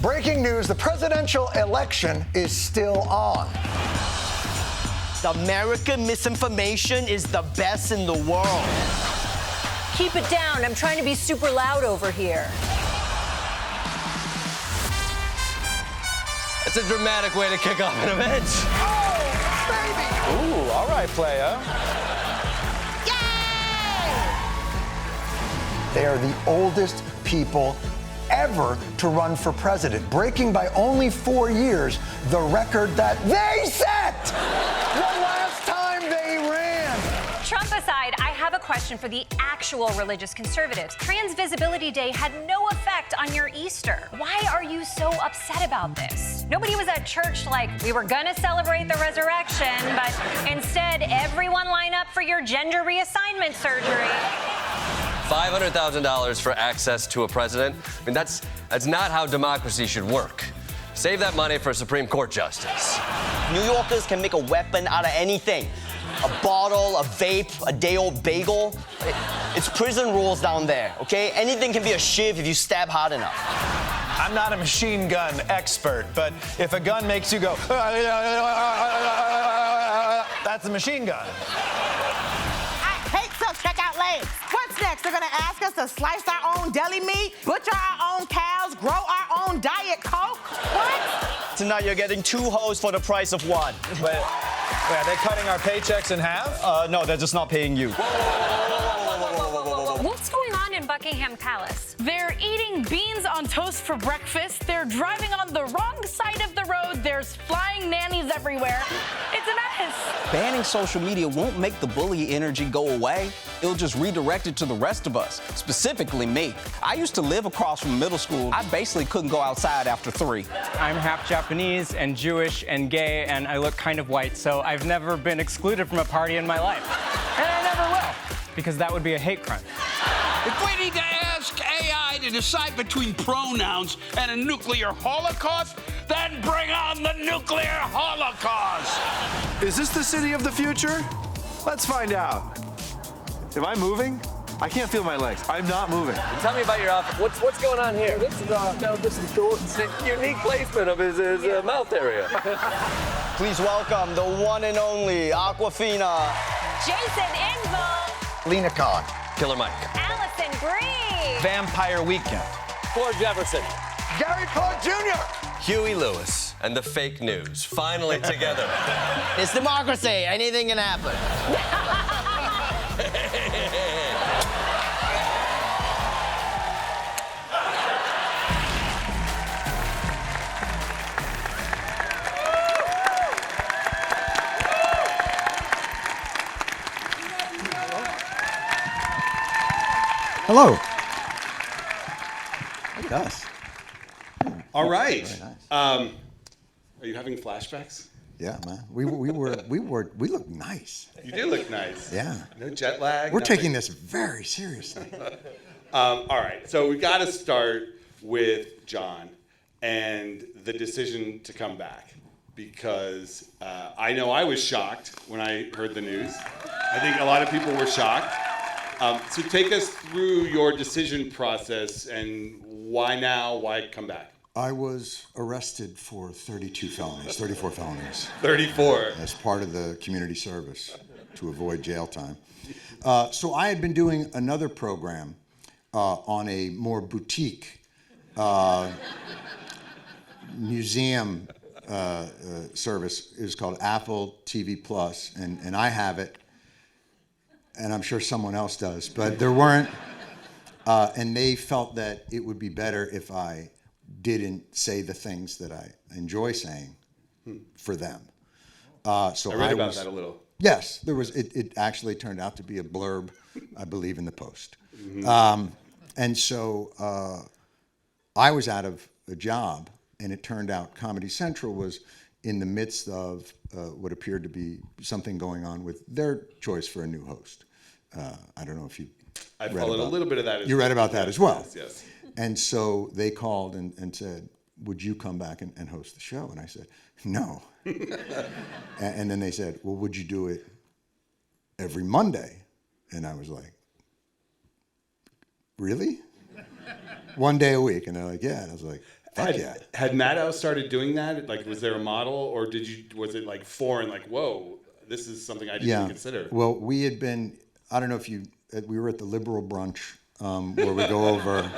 Breaking news, the presidential election is still on. The American misinformation is the best in the world. Keep it down. I'm trying to be super loud over here. It's a dramatic way to kick off an event. Oh, baby! Ooh, all right, playa. They are the oldest people ever to run for president, breaking by only 4 years the record that they set the last time they ran. Trump aside, I have a question for the actual religious conservatives. Trans Visibility Day had no effect on your Easter. Why are you so upset about this? Nobody was at church like, we were gonna celebrate the resurrection, but instead, everyone line up for your gender reassignment surgery. $500,000 for access to a president. I mean, that's not how democracy should work. Save that money for a Supreme Court justice. New Yorkers can make a weapon out of anything. A bottle, a vape, a day-old bagel. It's prison rules down there, okay? Anything can be a shiv if you stab hard enough. I'm not a machine gun expert, but if a gun makes you go, that's a machine gun. I hate self-checkout lanes. What's next? They're gonna ask us to slice our own deli meat, butcher our own cows, grow our own Diet Coke? What? Tonight you're getting 2 hoes for the price of 1. Wait, are they cutting our paychecks in half? No, they're just not paying you. What's going on in Buckingham Palace? They're eating beans on toast for breakfast. They're driving on the wrong side of the road. There's flying nannies everywhere. It's a mess. Banning social media won't make the bully energy go away. It'll just redirect it to the rest of us, specifically me. I used to live across from middle school. I basically couldn't go outside after 3. I'm half Japanese and Jewish and gay, and I look kind of white, so I've never been excluded from a party in my life. And I never will, because that would be a hate crime. If we need to ask AI to decide between pronouns and a nuclear holocaust, then bring on the nuclear holocaust! Is this the city of the future? Let's find out. Am I moving? I can't feel my legs. I'm not moving. Tell me about your outfit. What's going on here? This is Jordan's unique placement of his mouth area. Please welcome the one and only Aquafina. Jason Inval. Lena Khan. Killer Mike. Allison Brie. Vampire Weekend. Ford Jefferson. Gary Clark Jr. Huey Lewis and the fake news finally together. It's democracy. Anything can happen. Hello. Look at us. All right. Very nice. Are you having flashbacks? Yeah, man. We look nice. You do look nice. Yeah. No jet lag. We're nothing. taking this very seriously. All right. So we got to start with Jon and the decision to come back, because I know I was shocked when I heard the news. I think a lot of people were shocked. So take us through your decision process and why now, why come back? I was arrested for 34 felonies. 34. As part of the community service to avoid jail time. So I had been doing another program on a more boutique museum service. It was called Apple TV Plus, and I have it. And I'm sure someone else does, but there weren't, and they felt that it would be better if I didn't say the things that I enjoy saying for them. So I read about that a little. Yes, there was. It actually turned out to be a blurb, I believe, in the Post. Mm-hmm. And so I was out of a job, and it turned out Comedy Central was in the midst of what appeared to be something going on with their choice for a new host. I don't know if you I followed a little bit of that as well. You read about that as well. Yes. And so they called and said, would you come back and host the show? And I said, no. And then they said, well, would you do it every Monday? And I was like, really? 1 day a week? And they're like, yeah. And I was like, Had Maddow started doing that? Like, was there a model, or was it like foreign? Like, whoa, this is something I didn't even consider. Well, we had been. I don't know if we were at the liberal brunch where we go over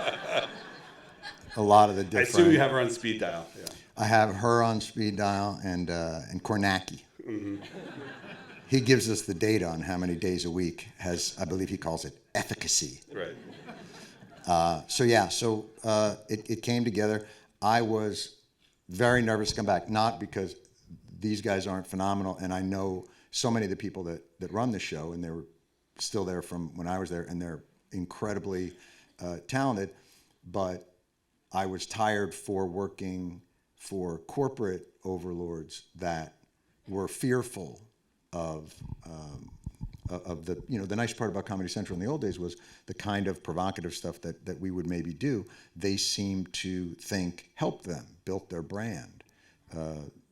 a lot of the different. I assume you have her on speed dial. Yeah. I have her on speed dial and Kornacki. Mm-hmm. He gives us the data on how many days a week has, I believe he calls it efficacy. Right. So it came together. I was very nervous to come back, not because these guys aren't phenomenal, and I know so many of the people that run the show, and they were still there from when I was there, and they're incredibly talented, but I was tired for working for corporate overlords that were fearful of the, the nice part about Comedy Central in the old days was the kind of provocative stuff that we would maybe do, they seemed to think helped them, built their brand.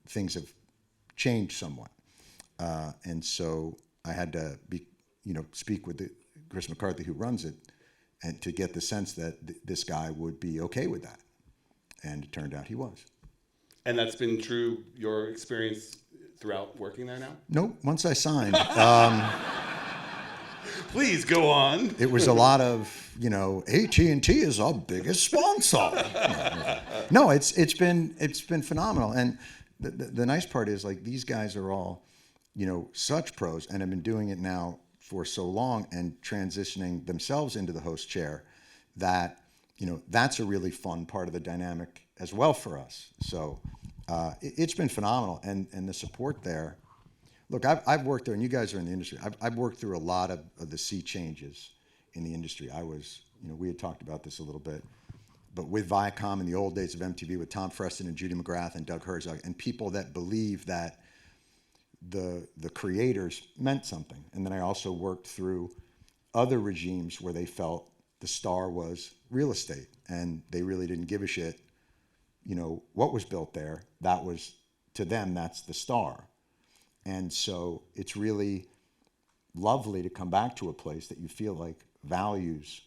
Things have changed somewhat. And so I had to speak with Chris McCarthy, who runs it, and to get the sense that this guy would be okay with that. And it turned out he was. And that's been true, your experience throughout working there now? Nope, once I signed. Please go on. It was a lot of, AT&T is our biggest sponsor. No, it's been phenomenal. And the nice part is, like, these guys are all, such pros and have been doing it now for so long and transitioning themselves into the host chair that, that's a really fun part of the dynamic as well for us. So it's been phenomenal. And the support there. Look, I've worked there, and you guys are in the industry. I've worked through a lot of the sea changes in the industry. I was, we had talked about this a little bit, but with Viacom in the old days of MTV with Tom Freston and Judy McGrath and Doug Herzog, and people that believe that the creators meant something. And then I also worked through other regimes where they felt the star was real estate, and they really didn't give a shit, what was built there. That was, to them, that's the star. And so it's really lovely to come back to a place that you feel like values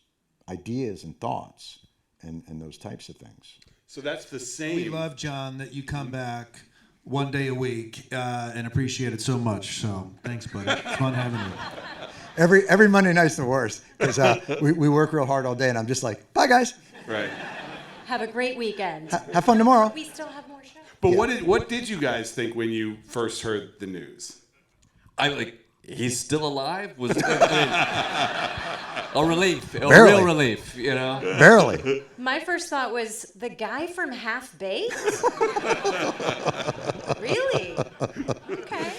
ideas and thoughts and those types of things. So that's the same. We love, John, that you come back one day a week and appreciate it so much. So thanks, buddy. It's fun having you. Every Monday night's the worst because we work real hard all day, and I'm just like, bye, guys. Right. Have a great weekend. Have fun tomorrow. We still have more shows. But what did you guys think when you first heard the news? He's still alive? Was a relief, a Barely. real relief, Barely. My first thought was, the guy from Half Baked? Really? Okay.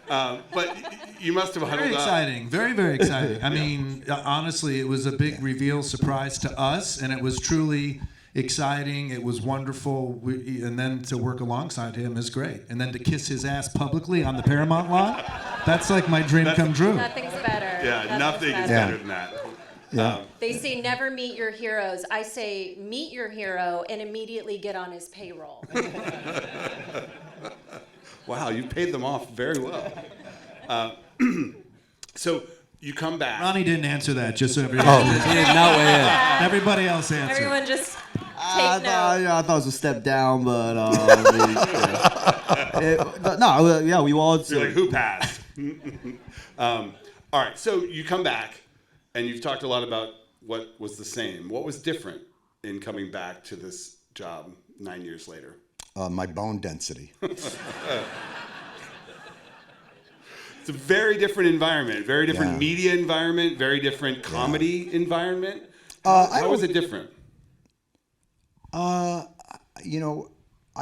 But you must have huddled Very up. exciting. Very, very exciting. I mean, honestly, it was a big reveal surprise to us, and it was truly exciting. It was wonderful. And then to work alongside him is great. And then to kiss his ass publicly on the Paramount lot, that's like my dream come true. Nothing's better. Yeah, nothing is better than that. Yeah. They say never meet your heroes. I say meet your hero and immediately get on his payroll. Wow, you paid them off very well. So you come back. Ronnie didn't answer that, just so everybody He did not weigh in. Everybody else answered. Everyone just I take note. thought it was a step down, but we all. You're like, who passed? All right, so you come back, and you've talked a lot about what was the same. What was different in coming back to this job 9 years later? My bone density. It's a very different environment, very different media environment, very different comedy environment. How was it different? I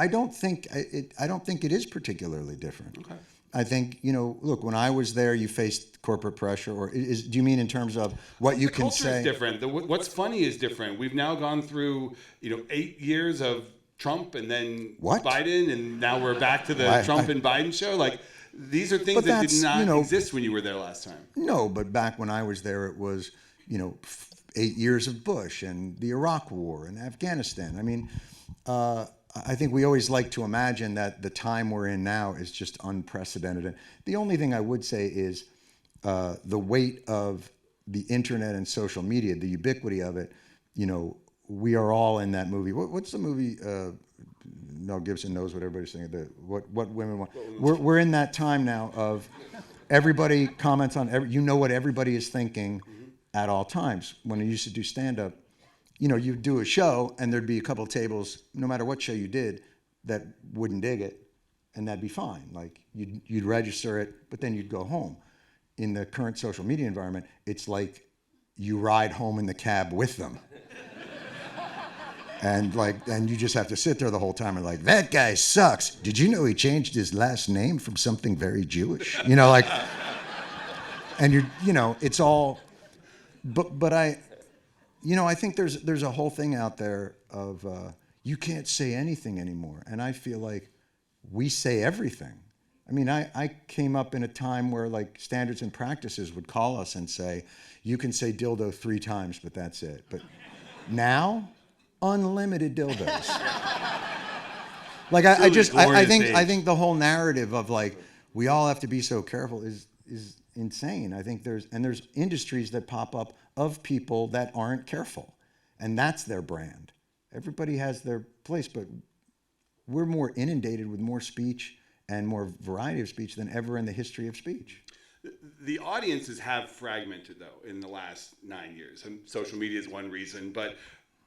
don't think it is particularly different. Okay. I think, look, when I was there, you faced corporate pressure, or do you mean in terms of what you The can culture say? is different. What's funny is different. We've now gone through, 8 years of Trump and then Biden, and now we're back to the Trump and Biden show. Like, these are things that did not exist when you were there last time. No, but back when I was there, it was, 8 years of Bush and the Iraq War and Afghanistan. I mean, I think we always like to imagine that the time we're in now is just unprecedented. And the only thing I would say is the weight of the internet and social media, the ubiquity of it, we are all in that movie. What's the movie? Mel Gibson knows what everybody's thinking. What women want. We're in that time now of everybody comments on. You know what everybody is thinking at all times. When I used to do stand-up, you'd do a show and there'd be a couple of tables, no matter what show you did, that wouldn't dig it, and that'd be fine. Like you'd register it, but then you'd go home. In the current social media environment, it's like you ride home in the cab with them. And you just have to sit there the whole time and that guy sucks. Did you know he changed his last name from something very Jewish? And it's all, but I think there's a whole thing out there of, you can't say anything anymore. And I feel like we say everything. I mean, I came up in a time where standards and practices would call us and say, you can say dildo 3 times, but that's it. But now, unlimited dildos. I think the whole narrative of we all have to be so careful is insane. I think there's industries that pop up of people that aren't careful, and that's their brand. Everybody has their place, but we're more inundated with more speech and more variety of speech than ever in the history of speech. The audiences have fragmented, though, in the last 9 years. And social media is one reason. But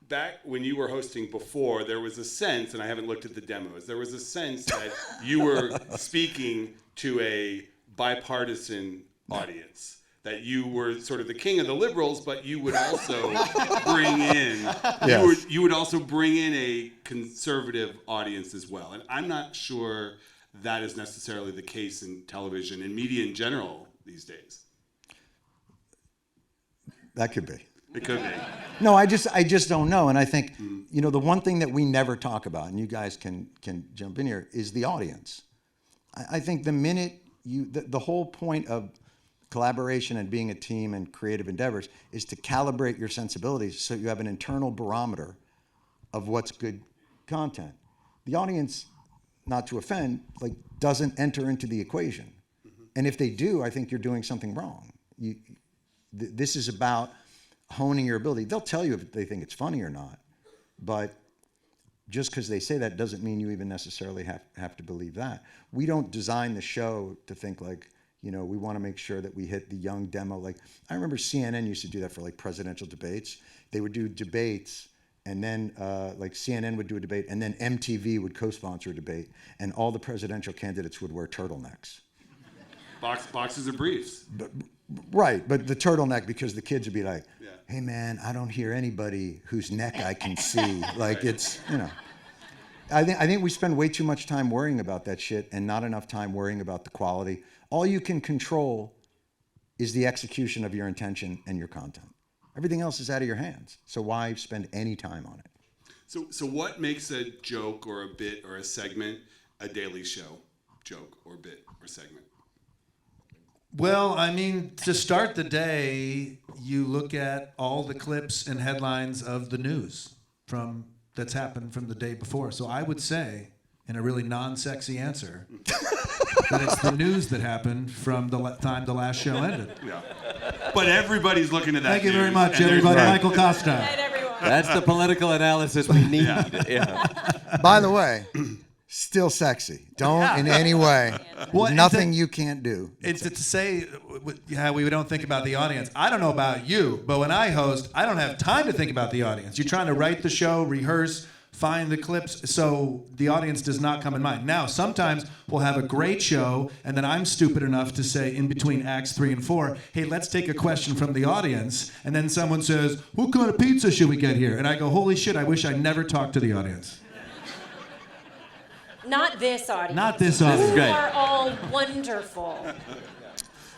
back when you were hosting before, there was a sense, and I haven't looked at the demos, there was a sense that you were speaking to a bipartisan audience. That you were sort of the king of the liberals, but you would also bring in you would also bring in a conservative audience as well. And I'm not sure that is necessarily the case in television and media in general these days. That could be. It could be. No, I just don't know. And I think the one thing that we never talk about, and you guys can jump in here, is the audience. I think the minute the whole point of collaboration and being a team and creative endeavors is to calibrate your sensibilities so you have an internal barometer of what's good content. The audience, not to offend, doesn't enter into the equation. And if they do, I think you're doing something wrong. This is about honing your ability. They'll tell you if they think it's funny or not, but just because they say that doesn't mean you even necessarily have to believe that. We don't design the show to think we want to make sure that we hit the young demo. I remember CNN used to do that for presidential debates. They would do debates, and then CNN would do a debate, and then MTV would co-sponsor a debate, and all the presidential candidates would wear turtlenecks. Boxes of briefs. Right, but the turtleneck, because the kids would be like, hey man, I don't hear anybody whose neck I can see. It's, I think we spend way too much time worrying about that shit and not enough time worrying about the quality. All you can control is the execution of your intention and your content. Everything else is out of your hands. So why spend any time on it? So what makes a joke or a bit or a segment a Daily Show joke or bit or segment? Well, I mean, to start the day, you look at all the clips and headlines of the news that's happened from the day before. So I would say, in a really non-sexy answer, that it's the news that happened from the time the last show ended. Yeah. But everybody's looking at that. Thank you very much, everybody. Michael Kosta. That's the political analysis we need. By the way, still sexy. Don't in any way. Nothing you can't do. It's to say, we don't think about the audience. I don't know about you, but when I host, I don't have time to think about the audience. You're trying to write the show, rehearse, find the clips, so the audience does not come in mind. Now, sometimes we'll have a great show, and then I'm stupid enough to say in between acts 3 and 4, hey, let's take a question from the audience, and then someone says, what kind of pizza should we get here? And I go, holy shit, I wish I never talked to the audience. Not this audience. Not this audience. You are all wonderful.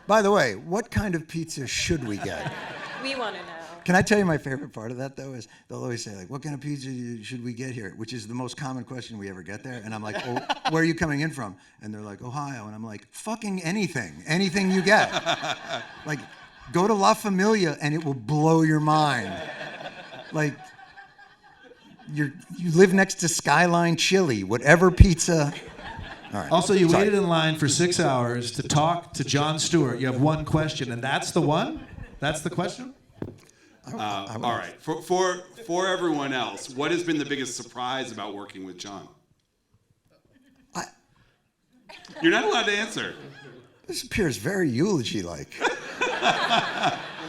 By the way, what kind of pizza should we get? We want to know. Can I tell you my favorite part of that, though, is they'll always say, what kind of pizza should we get here? Which is the most common question we ever get there. And I'm like, oh, where are you coming in from? And they're like, Ohio. And I'm like, fucking anything. Anything you get. Go to La Familia and it will blow your mind. You live next to Skyline Chili, whatever pizza. All right. Also, you waited in line for 6 hours to talk to Jon Stewart. You have one question, and that's the one? That's the question? All right. For everyone else, what has been the biggest surprise about working with Jon? You're not allowed to answer. This appears very eulogy-like.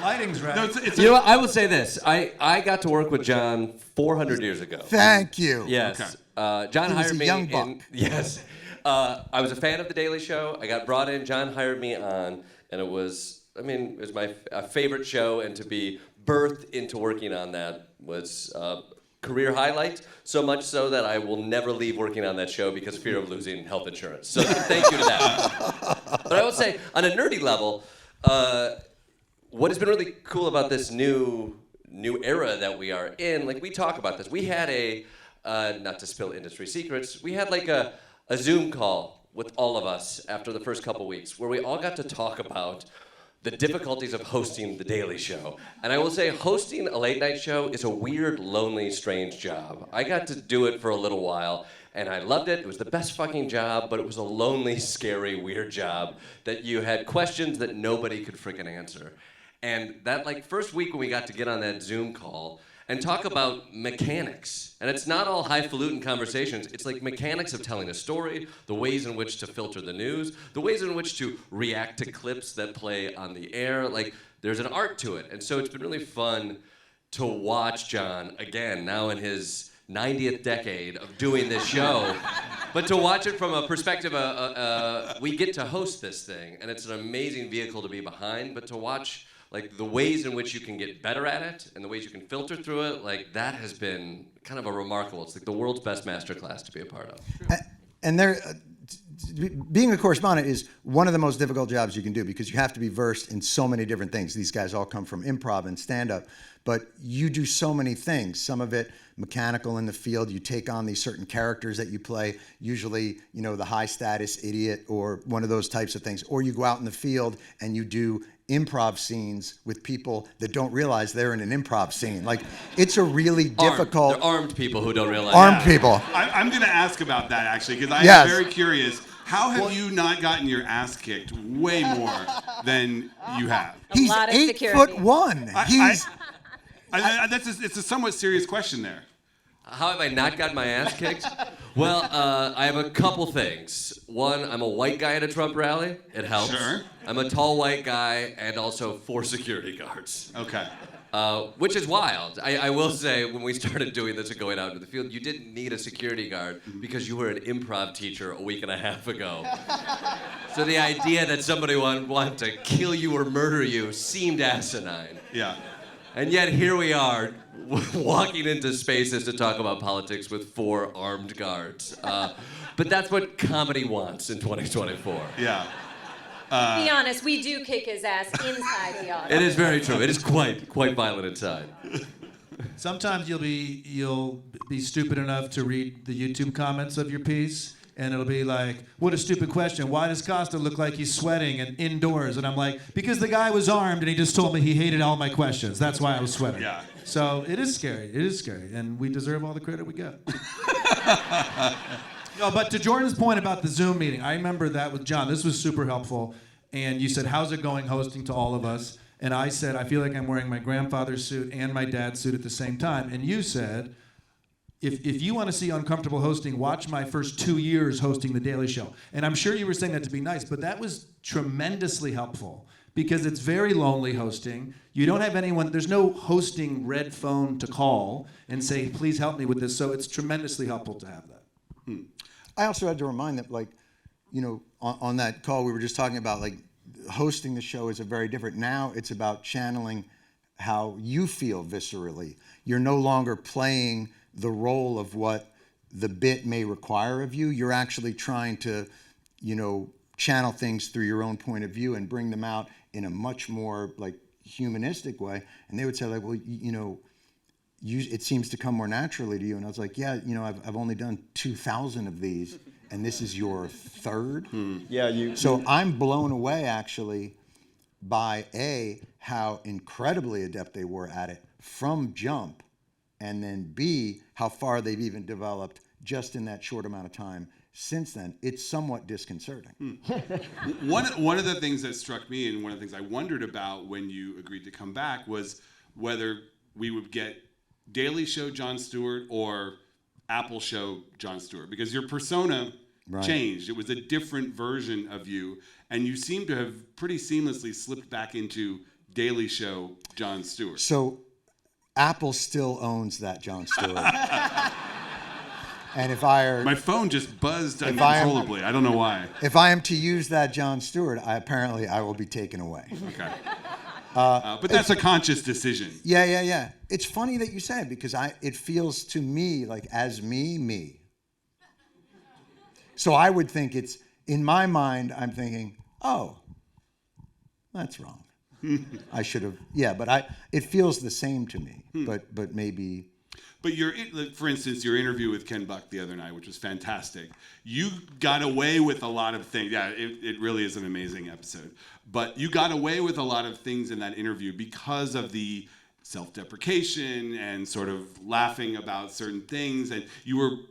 Lighting's right. No, it's You know what? I will say this. I got to work with Jon 400 years ago. Thank you. Yes. Okay. Jon He was hired a me. young buck. Yes. I was a fan of The Daily Show. I got brought in. Jon hired me on, and it was my favorite show, and to be birthed into working on that was a career highlight, so much so that I will never leave working on that show because of fear of losing health insurance. So thank you to that. But I will say, on a nerdy level, what has been really cool about this new era that we are in, like we talk about this, we had not to spill industry secrets, we had like a Zoom call with all of us after the first couple weeks where we all got to talk about the difficulties of hosting The Daily Show. And I will say, hosting a late night show is a weird, lonely, strange job. I got to do it for a little while, and I loved it. It was the best fucking job, but it was a lonely, scary, weird job that you had questions that nobody could freaking answer. And that first week when we got to get on that Zoom call and talk about mechanics, and it's not all highfalutin conversations, it's like mechanics of telling a story, the ways in which to filter the news, the ways in which to react to clips that play on the air, there's an art to it. And so it's been really fun to watch Jon, again, now in his 90th decade of doing this show, but to watch it from a perspective we get to host this thing, and it's an amazing vehicle to be behind, but to watch the ways in which you can get better at it and the ways you can filter through it, that has been kind of a remarkable, it's the world's best masterclass to be a part of. And being a correspondent is one of the most difficult jobs you can do because you have to be versed in so many different things. These guys all come from improv and stand-up, but you do so many things. Some of it mechanical in the field. You take on these certain characters that you play, usually, the high-status idiot or one of those types of things. Or you go out in the field and you do improv scenes with people that don't realize they're in an improv scene. It's a really difficult... They're armed people who don't realize. Armed people. I'm going to ask about that, actually, because I'm very curious. How have you not gotten your ass kicked way more than you have? He's 8'1". It's a somewhat serious question there. How have I not gotten my ass kicked? Well, I have a couple things. One, I'm a white guy at a Trump rally. It helps. Sure. I'm a tall white guy and also 4 security guards. Okay. Which is wild. I will say, when we started doing this and going out into the field, you didn't need a security guard because you were an improv teacher a week and a half ago. So the idea that somebody wanted to kill you or murder you seemed asinine. Yeah. And yet here we are, walking into spaces to talk about politics with 4 armed guards. But that's what comedy wants in 2024. Yeah. Be honest, we do kick his ass inside the office. It is very true. It is quite violent inside. Sometimes you'll be stupid enough to read the YouTube comments of your piece, and it'll be like, what a stupid question. Why does Kosta look like he's sweating and indoors? And I'm like, because the guy was armed and he just told me he hated all my questions. That's why I was sweating. Yeah. So it is scary. It is scary. And we deserve all the credit we get. No, but to Jordan's point about the Zoom meeting, I remember that with Jon. This was super helpful. And you said, how's it going hosting to all of us? And I said, I feel like I'm wearing my grandfather's suit and my dad's suit at the same time. And you said, if you want to see uncomfortable hosting, watch my first 2 years hosting The Daily Show. And I'm sure you were saying that to be nice, but that was tremendously helpful because it's very lonely hosting. You don't have anyone, there's no hosting red phone to call and say, please help me with this. So it's tremendously helpful to have that. I also had to remind that, on that call we were just talking about, hosting the show is very different. Now it's about channeling how you feel viscerally. You're no longer playing the role of what the bit may require of you. You're actually trying to, channel things through your own point of view and bring them out in a much more humanistic way. And they would say it seems to come more naturally to you. And I was like, yeah, I've only done 2,000 of these, and this is your third. Yeah, So I'm blown away actually by how incredibly adept they were at it from jump, and then B, how far they've even developed just in that short amount of time since then. It's somewhat disconcerting. One of the things that struck me, and one of the things I wondered about when you agreed to come back, was whether we would get Daily Show Jon Stewart or Apple Show Jon Stewart, because your persona changed. It was a different version of you, and you seem to have pretty seamlessly slipped back into Daily Show Jon Stewart. So Apple still owns that Jon Stewart. And if I my phone just buzzed uncontrollably. I don't know why. If I am to use that Jon Stewart, I will be taken away. Okay. But that's a conscious decision. Yeah. It's funny that you say it because it feels to me like as me. So I would think it's, in my mind, I'm thinking, oh, that's wrong. I should have, but it feels the same to me, but maybe. But for instance, your interview with Ken Buck the other night, which was fantastic, you got away with a lot of things. Yeah, it really is an amazing episode. But you got away with a lot of things in that interview because of the self-deprecation and sort of laughing about certain things. And you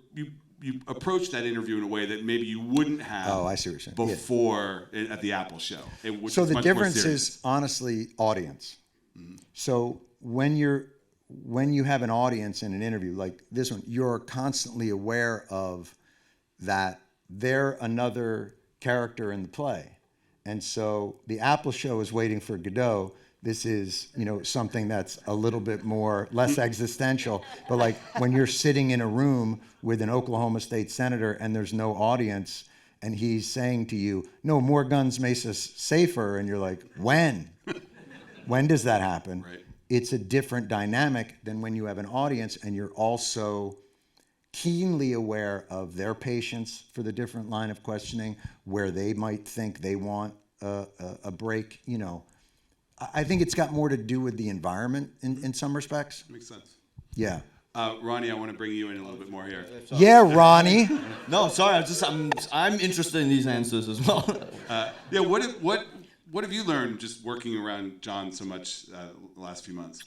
approached that interview in a way that maybe you wouldn't have I see what you're saying. before at the Apple Show. So the difference is honestly audience. Mm-hmm. So when you have an audience in an interview like this one, you're constantly aware of that they're another character in the play. And so the Apple Show is waiting for Godot. This is, something that's a little bit less existential. But like when you're sitting in a room with an Oklahoma State senator and there's no audience and he's saying to you, no, more guns makes us safer. And you're like, when? When does that happen? Right. It's a different dynamic than when you have an audience and you're also keenly aware of their patience for the different line of questioning, where they might think they want a break. I think it's got more to do with the environment in some respects. Makes sense. Yeah. Ronnie, I want to bring you in a little bit more here. Yeah, Ronnie. No, sorry. I'm interested in these answers as well. What have you learned just working around Jon so much the last few months?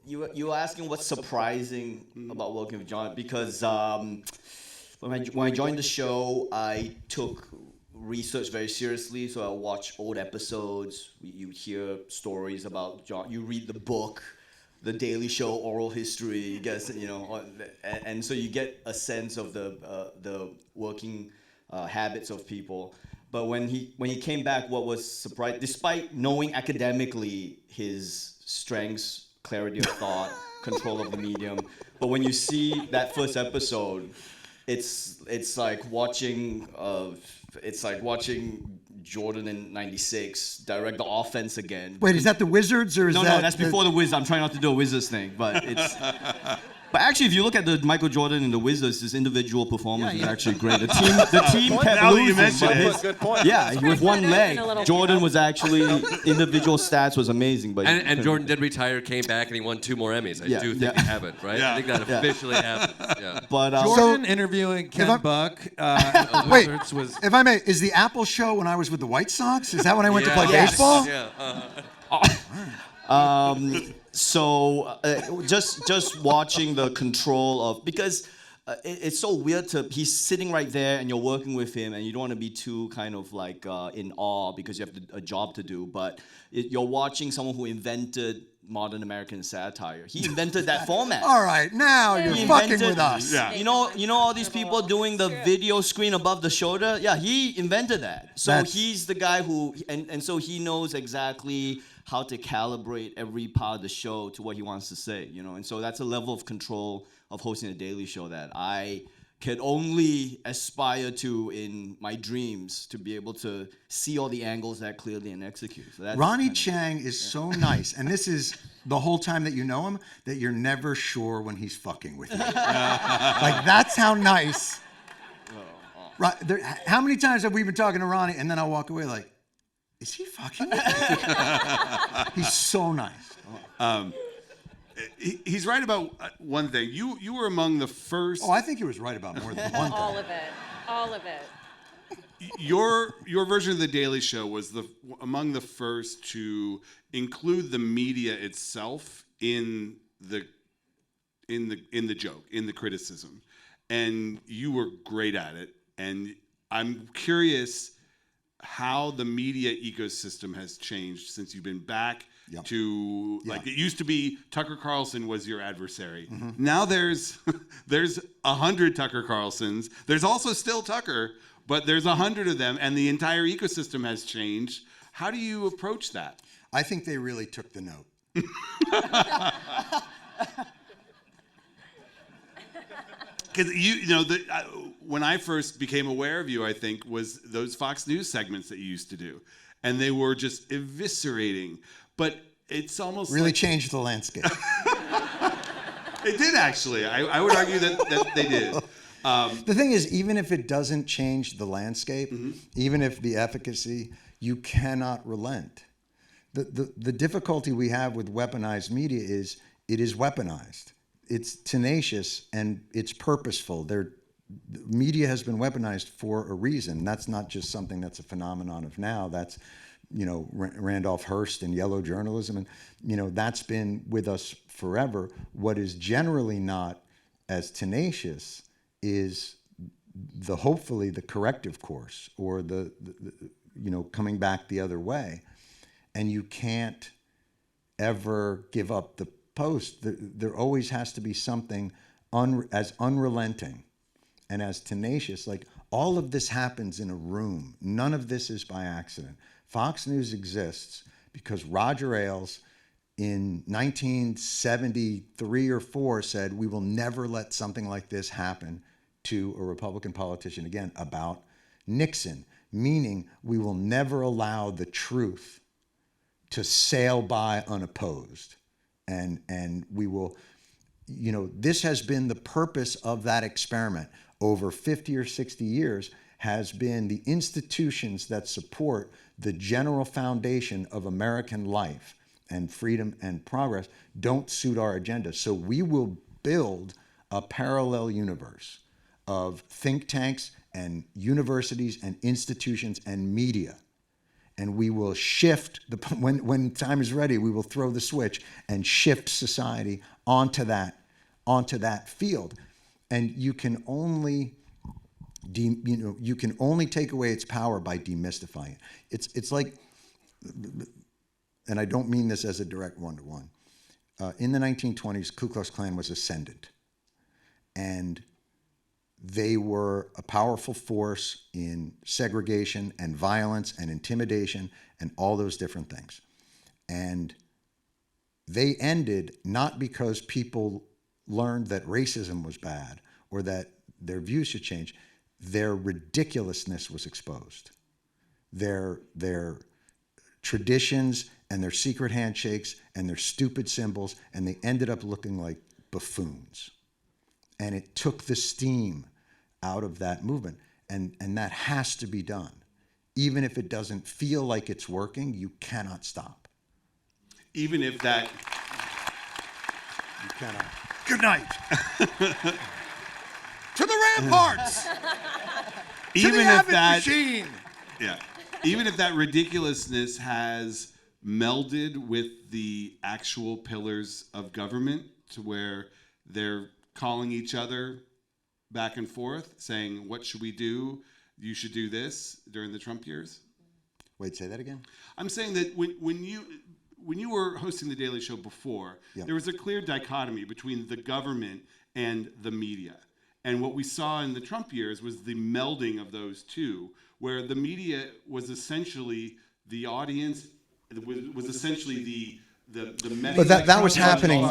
You were asking what's surprising about working with Jon, because when I joined the show, I took research very seriously. So I watch old episodes. You hear stories about Jon. You read the book, The Daily Show oral history. You guess, and so you get a sense of the working habits of people. But when he came back, what was surprising, despite knowing academically his strengths, clarity of thought, control of the medium, but when you see that first episode, it's like watching Jordan in '96 direct the offense again. Wait, is that the Wizards or is that? No, that's before the Wizards. I'm trying not to do a Wizards thing, but it's. But actually, if you look at the Michael Jordan and the Wizards, his individual performance is actually great. The team kept losing. Good point. Yeah, with one leg, Jordan was actually individual stats was amazing. But and Jordan did retire, came back, and he won 2 more Emmys. I do think he happened, right? Yeah. I think that officially happened. Yeah. But Jordan interviewing Ken Buck. Wait, Wizards was. if I may, is the Apple Show when I was with the White Sox? Is that when I went to play baseball? Yeah. So just watching the control of, because it's so weird he's sitting right there and you're working with him and you don't want to be too kind of like in awe because you have a job to do, but you're watching someone who invented modern American satire. He invented that format. All right, now you're fucking with us. Yeah. You know all these people doing the video screen above the shoulder? Yeah, he invented that. So he's the guy who, and so he knows exactly how to calibrate every part of the show to what he wants to say, and so that's a level of control of hosting a daily show that I could only aspire to in my dreams, to be able to see all the angles that clearly and execute. So that's Ronny Chieng is so nice, and this is the whole time that you know him, that you're never sure when he's fucking with you. Like, that's how nice. Right, how many times have we been talking to Ronny, and then I'll walk away like, is he fucking with me? He's so nice. He's right about one thing. You were among the first. Oh, I think he was right about more than one thing. All of it. Your version of the Daily Show was among the first to include the media itself in the joke, in the criticism, and you were great at it. And I'm curious how the media ecosystem has changed since you've been back to like it used to be Tucker Carlson was your adversary. Mm-hmm. Now there's 100 Tucker Carlsons. There's also still Tucker, but there's 100 of them, and the entire ecosystem has changed. How do you approach that? I think they really took the note. Because when I first became aware of you, I think was those Fox News segments that you used to do, and they were just eviscerating. But it's almost Really like, changed the landscape. it did actually. I would argue that they did. The thing is, even if it doesn't change the landscape, even if the efficacy, you cannot relent. The difficulty we have with weaponized media is it is weaponized. It's tenacious and it's purposeful. Media has been weaponized for a reason. That's not just something that's a phenomenon of now. That's, Randolph Hearst and yellow journalism, and that's been with us forever. What is generally not as tenacious is hopefully the corrective course or the coming back the other way. And you can't ever give up the post. There always has to be something as unrelenting and as tenacious. Like, all of this happens in a room. None of this is by accident. Fox News exists because Roger Ailes in 1973 or 4 said, we will never let something like this happen to a Republican politician again about Nixon, meaning we will never allow the truth to sail by unopposed. And we will, this has been the purpose of that experiment over 50 or 60 years, has been the institutions that support the general foundation of American life and freedom and progress don't suit our agenda. So we will build a parallel universe of think tanks and universities and institutions and media. And we will shift, when time is ready, we will throw the switch and shift society onto that field. And you can only take away its power by demystifying it. It's like, and I don't mean this as a direct one-to-one. In the 1920s, Ku Klux Klan was ascendant. And they were a powerful force in segregation and violence and intimidation and all those different things. And they ended not because people learned that racism was bad or that their views should change. Their ridiculousness was exposed. Their traditions and their secret handshakes and their stupid symbols, and they ended up looking like buffoons. And it took the steam out of that movement. And that has to be done. Even if it doesn't feel like it's working, you cannot stop. Even if that... You cannot. Good night. To the ramparts! Even the if Abbott that... machine! Yeah. Even if that ridiculousness has melded with the actual pillars of government to where they're calling each other back and forth, saying, what should we do? You should do this during the Trump years? Wait, say that again? I'm saying that when you were hosting The Daily Show before, there was a clear dichotomy between the government and the media. And what we saw in the Trump years was the melding of those two, where the media was essentially the audience, was essentially the message. But that was happening.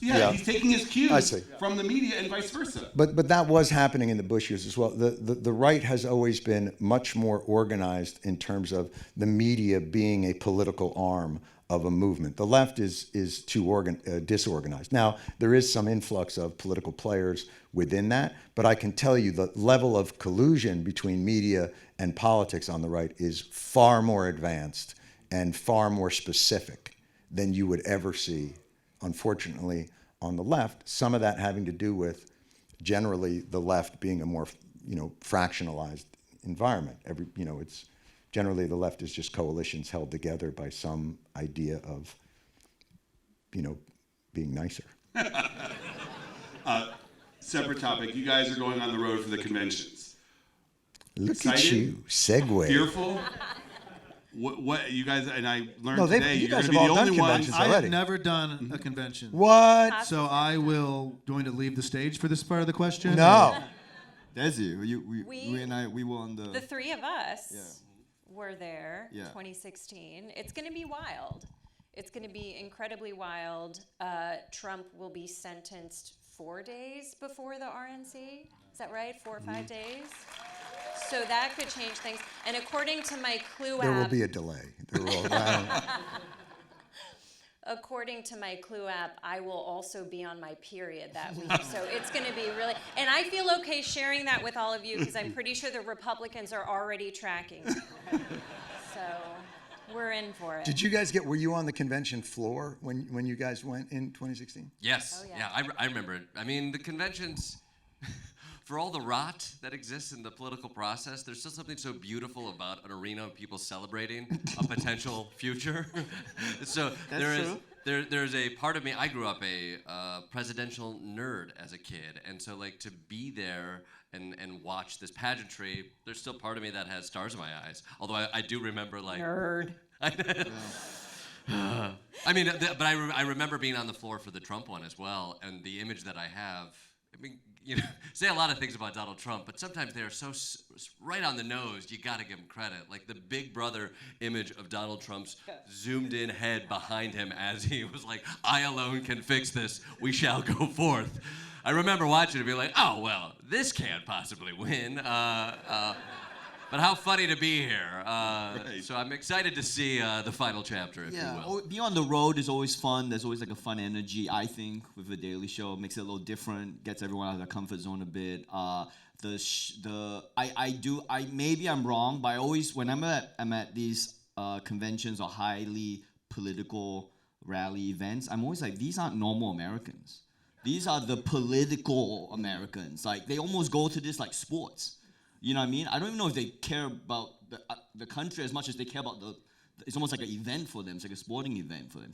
He's taking his cues from the media and vice versa. But that was happening in the Bush years as well. The right has always been much more organized in terms of the media being a political arm of a movement. The left is too disorganized. Now, there is some influx of political players within that, but I can tell you the level of collusion between media and politics on the right is far more advanced and far more specific than you would ever see, unfortunately, on the left. Some of that having to do with generally the left being a more, fractionalized environment. It's generally the left is just coalitions held together by some idea of, being nicer. Separate topic. You guys are going on the road for the conventions. Look Excited? at you, segue. Fearful? what you guys and I learned No, today. you You're guys going to have be all the done only one. conventions I already. have never done a convention. What? So I will going to leave the stage for this part of the question. No. Desi, we were on The three of us Yeah. were there, Yeah. 2016. It's going to be wild. It's going to be incredibly wild. Trump will be sentenced 4 days before the RNC. Is that right? 4 or 5 days? So that could change things. And according to my Clue There app, will be a delay. according to my Clue app, I will also be on my period that week. So it's going to be really, and I feel okay sharing that with all of you because I'm pretty sure the Republicans are already tracking. So we're in for it. Did you guys were you on the convention floor when you guys went in 2016? Yes. Oh, yeah. I remember it. I mean, the conventions, for all the rot that exists in the political process, there's still something so beautiful about an arena of people celebrating a potential future. So there's a part of me, I grew up a presidential nerd as a kid, and so like to be there and watch this pageantry, there's still part of me that has stars in my eyes. Although I do remember like... Nerd. I mean, but I remember being on the floor for the Trump one as well, and the image that I have. I mean, you know, say a lot of things about Donald Trump, but sometimes they are so right on the nose. You got to give him credit. Like the Big Brother image of Donald Trump's zoomed-in head behind him as he was like, "I alone can fix this. We shall go forth." I remember watching it and being like, "Oh well, this can't possibly win." But how funny to be here. So I'm excited to see the final chapter, if you will. Being on the road is always fun. There's always like a fun energy, I think, with the Daily Show. It makes it a little different, gets everyone out of their comfort zone a bit. Maybe I'm wrong, but I always, when I'm at these conventions or highly political rally events, I'm always like, these aren't normal Americans. These are the political Americans. Like, they almost go to this like sports. You know what I mean? I don't even know if they care about the country as much as they care about it's almost like an event for them. It's like a sporting event for them.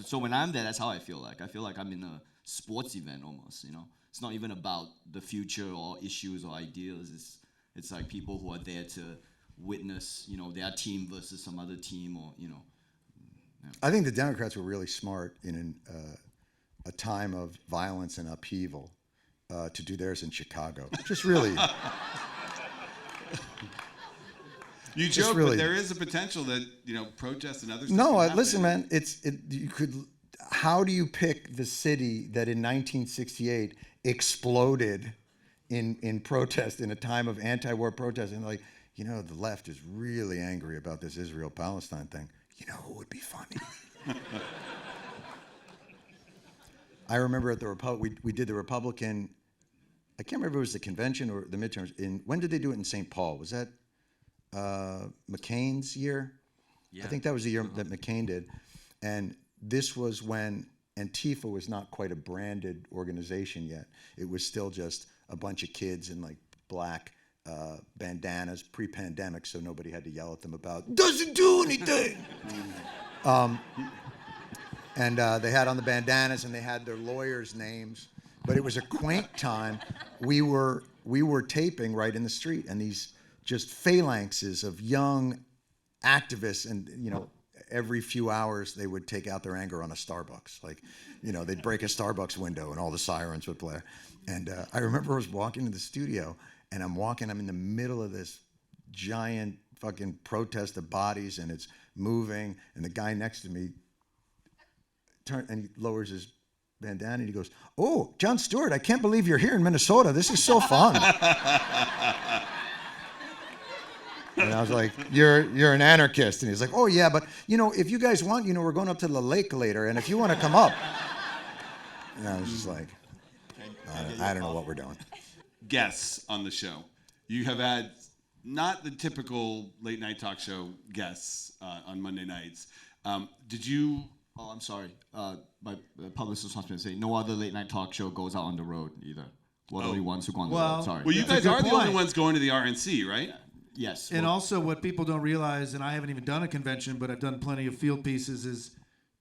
So when I'm there, that's how I feel like. I feel like I'm in a sports event almost, you know? It's not even about the future or issues or ideas. It's like people who are there to witness, you know, their team versus some other team or, you know. Yeah. I think the Democrats were really smart in a time of violence and upheaval to do theirs in Chicago. Just really... You Just joke, really- but there is a potential that, you know, protests and other stuff. No, can happen. listen, man. You could. How do you pick the city that in 1968 exploded in protest in a time of anti-war protest? And like, you know, the left is really angry about this Israel-Palestine thing. You know who would be funny? I remember at the we did the Republican. I can't remember if it was the convention or the midterms. When did they do it in St. Paul? Was that McCain's year? Yeah. I think that was the year that McCain did. And this was when Antifa was not quite a branded organization yet. It was still just a bunch of kids in like black bandanas, pre-pandemic, so nobody had to yell at them about, doesn't do anything. And they had on the bandanas and they had their lawyers' names. But it was a quaint time. We were taping right in the street, and these just phalanxes of young activists, and you know, every few hours they would take out their anger on a Starbucks. Like, you know, they'd break a Starbucks window, and all the sirens would play. And I remember I was walking to the studio, and I'm in the middle of this giant fucking protest of bodies, and it's moving, and the guy next to me and he lowers his bandana and he goes, "Oh, Jon Stewart, I can't believe you're here in Minnesota. This is so fun." And I was like, you're an anarchist. And he's like, "Oh yeah, but you know, if you guys want, you know, we're going up to the lake later, and if you want to come up." And I was just like, I don't know what we're doing. Guests on the show. You have had not the typical late night talk show guests on Monday nights. Did you... Oh, I'm sorry. My publicist wants me to say no other late night talk show goes out on the road either. We're the only ones who go on the road. Sorry. Well, you guys are the only ones going to the RNC, right? Yes. And also what people don't realize, and I haven't even done a convention, but I've done plenty of field pieces, is,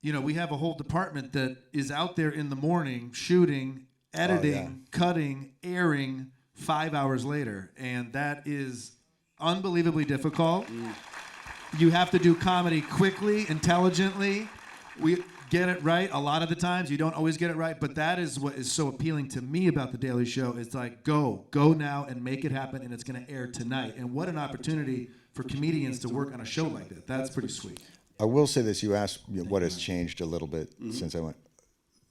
you know, we have a whole department that is out there in the morning shooting, editing, cutting, airing 5 hours later. And that is unbelievably difficult. You have to do comedy quickly, intelligently. We get it right a lot of the times. You don't always get it right, but that is what is so appealing to me about The Daily Show. It's like, go now and make it happen, and it's going to air tonight. And what an opportunity for comedians to work on a show like that. That's pretty sweet. I will say this. You asked what has changed a little bit since I went.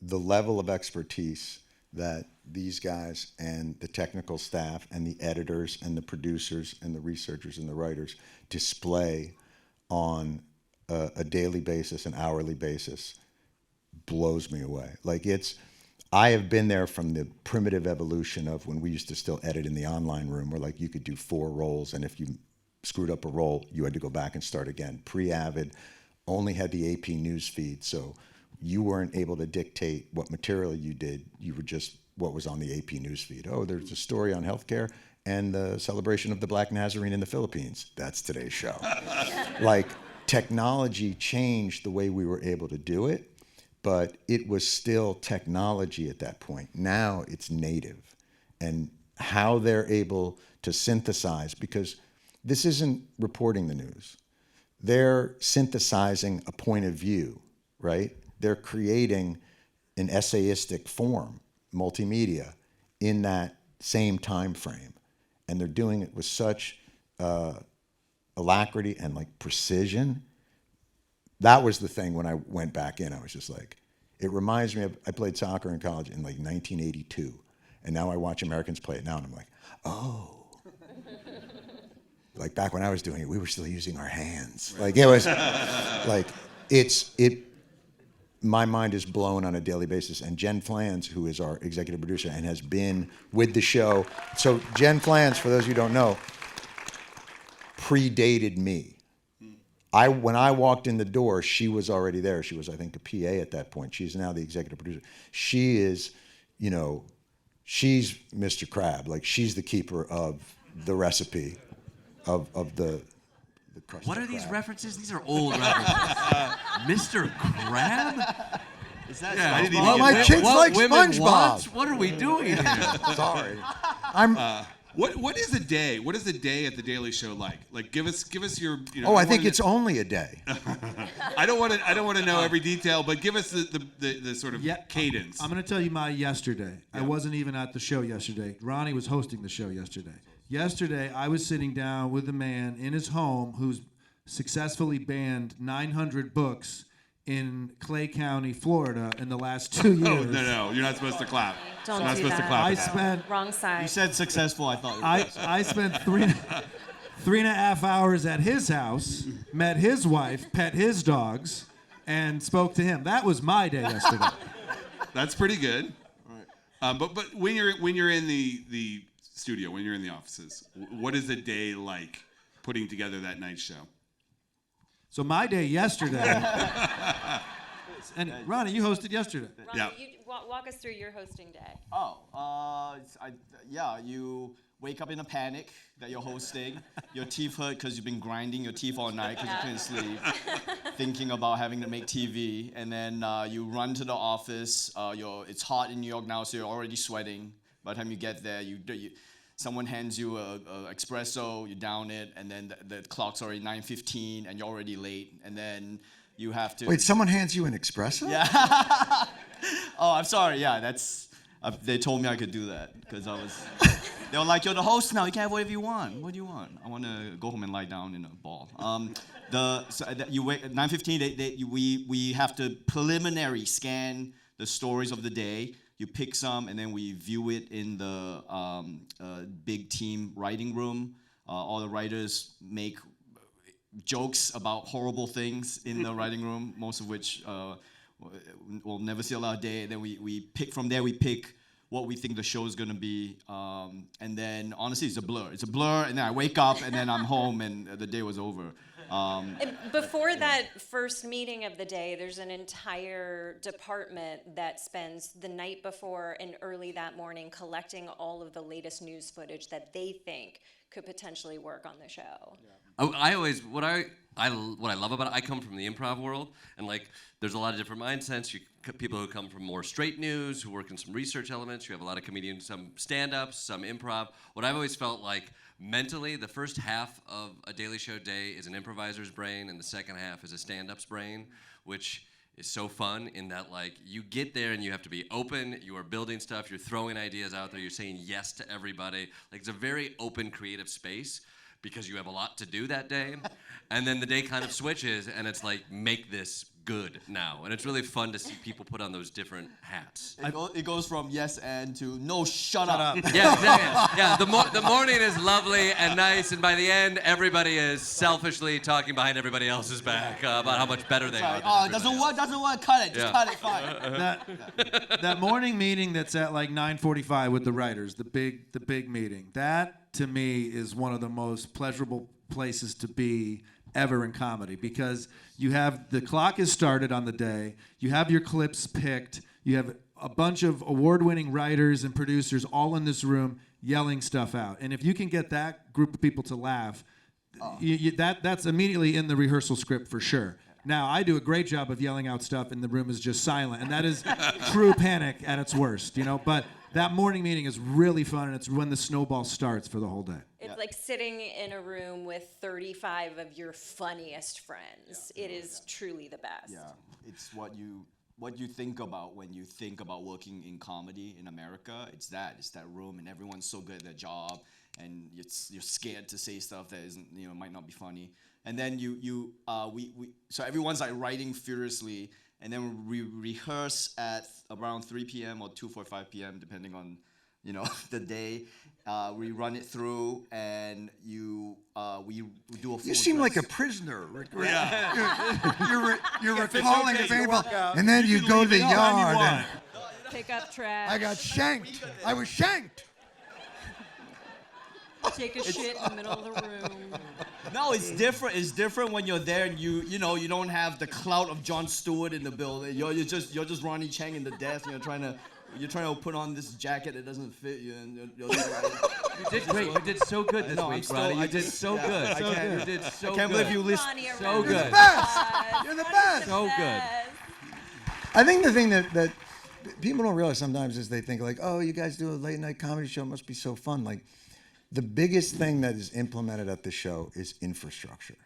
The level of expertise that these guys and the technical staff and the editors and the producers and the researchers and the writers display on a daily basis, an hourly basis, blows me away. Like I have been there from the primitive evolution of when we used to still edit in the online room, where like you could do 4 rolls, and if you screwed up a roll, you had to go back and start again. Pre-Avid only had the AP news feed, so you weren't able to dictate what material you did. You were just what was on the AP news feed. Oh, there's a story on healthcare and the celebration of the Black Nazarene in the Philippines. That's today's show. Like, technology changed the way we were able to do it, but it was still technology at that point. Now it's native. And how they're able to synthesize, because this isn't reporting the news. They're synthesizing a point of view, right? They're creating an essayistic form, multimedia, in that same time frame. And they're doing it with such alacrity and like precision. That was the thing when I went back in. I was just like, it reminds me of, I played soccer in college in like 1982. And now I watch Americans play it now and I'm like, oh. Like back when I was doing it, we were still using our hands. Like it was like, my mind is blown on a daily basis. And Jen Flans, who is our executive producer and has been with the show. So Jen Flans, for those of you who don't know, predated me. When I walked in the door, she was already there. She was, I think, a PA at that point. She's now the executive producer. She is, she's Mr. Crab. Like, she's the keeper of the recipe of the crusty What are these crab. references? These are old references. Mr. Crab? Is that SpongeBob? Well, my kids like women SpongeBob. want? What are we doing here? Sorry. What is a day? What is a day at the Daily Show like? Like, give us your. I think it's only a day. I don't want to know every detail, but give us the sort of cadence. I'm going to tell you my yesterday. I wasn't even at the show yesterday. Ronnie was hosting the show yesterday. Yesterday, I was sitting down with a man in his home who's successfully banned 900 books in Clay County, Florida, in the last 2 years. Oh, no, you're not supposed to clap. Don't you're not do supposed that. to clap. I spent. Wrong side. You said successful. I thought. I spent three and a half hours at his house, met his wife, pet his dogs, and spoke to him. That was my day yesterday. That's pretty good. Right. But when you're in the studio, when you're in the offices, what is a day like putting together that night show? So my day yesterday, and Ronnie, you hosted yesterday. Ronnie, you walk us through your hosting day. You wake up in a panic that you're hosting. Your teeth hurt because you've been grinding your teeth all night because you couldn't sleep, thinking about having to make TV. And then you run to the office. It's hot in New York now, so you're already sweating. By the time you get there, someone hands you a espresso, you down it, and then the clock's already 9:15, and you're already late. And then you have to... Wait, someone hands you an espresso? Yeah. Oh, I'm sorry. Yeah, that's... they told me I could do that because I was... They were like, you're the host now. You can have whatever you want. What do you want? I want to go home and lie down in a ball. You wait at 9:15. We have to preliminary scan the stories of the day. You pick some, and then we view it in the big team writing room. All the writers make jokes about horrible things in the writing room, most of which will never see a light of day. And then we pick from there. We pick what we think the show is going to be. And then, honestly, it's a blur. It's a blur, and then I wake up, and then I'm home, and the day was over. And before that first meeting of the day, there's an entire department that spends the night before and early that morning collecting all of the latest news footage that they think could potentially work on the show. I always what I love about it. I come from the improv world, and like there's a lot of different mindsets. People who come from more straight news, who work in some research elements. You have a lot of comedians, some stand-ups, some improv. What I've always felt like mentally, the first half of a Daily Show day is an improviser's brain, and the second half is a stand-up's brain, which is so fun in that like you get there and you have to be open, you are building stuff, you're throwing ideas out there, you're saying yes to everybody. Like it's a very open creative space because you have a lot to do that day. And then the day kind of switches and it's like, make this good now. And it's really fun to see people put on those different hats. It goes from yes and to no, shut up. Yeah, exactly. Yeah, the morning is lovely and nice, and by the end, everybody is selfishly talking behind everybody else's back about how much better they are. Oh, it doesn't work, cut it, just cut it, fine. That morning meeting that's at like 9:45 with the writers, the big meeting, that to me is one of the most pleasurable places to be ever in comedy, because you have the clock is started on the day, you have your clips picked, you have a bunch of award-winning writers and producers all in this room yelling stuff out, and if you can get that group of people to laugh, that's immediately in the rehearsal script for sure. Now, I do a great job of yelling out stuff and the room is just silent, and that is true panic at its worst, but that morning meeting is really fun, and it's when the snowball starts for the whole day. It's like sitting in a room with 35 of your funniest friends. It is truly the best. Yeah, it's what you think about when you think about working in comedy in America. It's that room, and everyone's so good at their job, and you're scared to say stuff that isn't, might not be funny. And then so everyone's like writing furiously, and then we rehearse at around 3 p.m. or 2:45 p.m. depending on, the day. We run it through, and we do a full You seem dress. like a prisoner. Yeah. You're recalling a thing, and then you go to the yard. And Pick up trash. I got shanked. I was shanked. Take a shit in the middle of the room. No, it's different. It's different when you're there and you don't have the clout of Jon Stewart in the building. You're just Ronny Chieng in the desk. You're trying to put on this jacket that doesn't fit you, and you're just like, You did great. You did so good this week, Ronny. You did so good. You did so good. I can't believe you listened. So good. You're the best. You're the best. So good. I think the thing that people don't realize sometimes is they think like, oh, you guys do a late night comedy show, it must be so fun. Like, the biggest thing that is implemented at the show is infrastructure.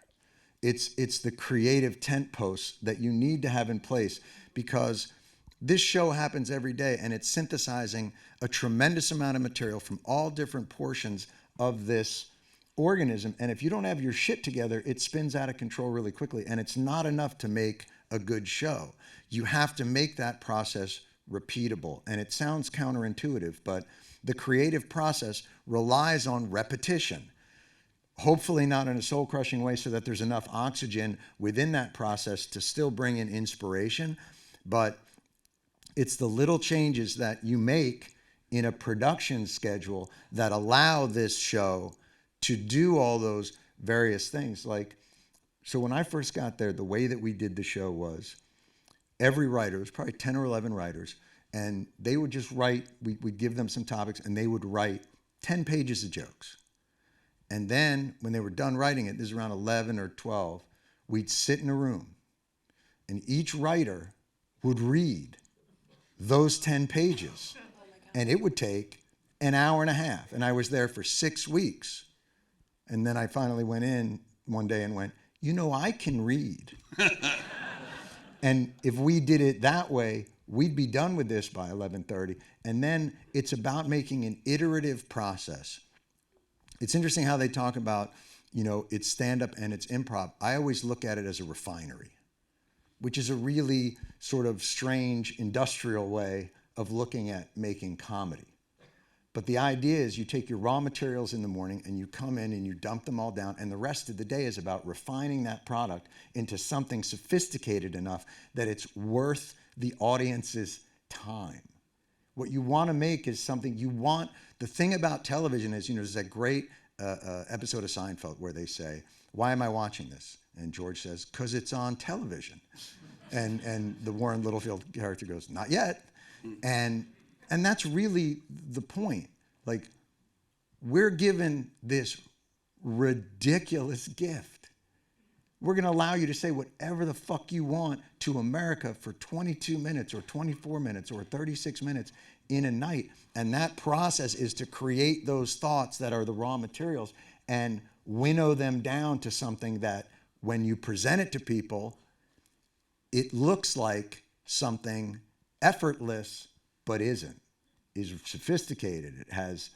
It's the creative tent posts that you need to have in place, because this show happens every day, and it's synthesizing a tremendous amount of material from all different portions of this organism. And if you don't have your shit together, it spins out of control really quickly. And it's not enough to make a good show. You have to make that process repeatable. And it sounds counterintuitive, but the creative process relies on repetition. Hopefully not in a soul-crushing way, so that there's enough oxygen within that process to still bring in inspiration. But it's the little changes that you make in a production schedule that allow this show to do all those various things. Like, so when I first got there, the way that we did the show was every writer, it was probably 10 or 11 writers, and they would just write, we'd give them some topics, and they would write 10 pages of jokes. And then when they were done writing it, this is around 11 or 12, we'd sit in a room, and each writer would read those 10 pages. And it would take an hour and a half. And I was there for 6 weeks. And then I finally went in one day and went, I can read. And if we did it that way, we'd be done with this by 11:30. And then it's about making an iterative process. It's interesting how they talk about, it's stand-up and it's improv. I always look at it as a refinery, which is a really sort of strange industrial way of looking at making comedy. But the idea is you take your raw materials in the morning and you come in and you dump them all down, and the rest of the day is about refining that product into something sophisticated enough that it's worth the audience's time. What you want to make is something the thing about television is, there's that great episode of Seinfeld where they say, why am I watching this? And George says, because it's on television. And the Warren Littlefield character goes, not yet. And that's really the point. Like, we're given this ridiculous gift. We're going to allow you to say whatever the fuck you want to America for 22 minutes or 24 minutes or 36 minutes in a night. And that process is to create those thoughts that are the raw materials and winnow them down to something that when you present it to people, it looks like something effortless, but isn't. Is sophisticated. It has,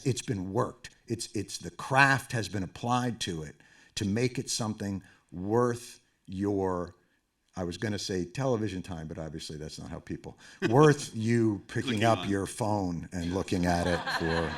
it's been worked. It's the craft has been applied to it to make it something worth your, I was going to say television time, but obviously that's not how people, worth you picking up your phone and looking at it for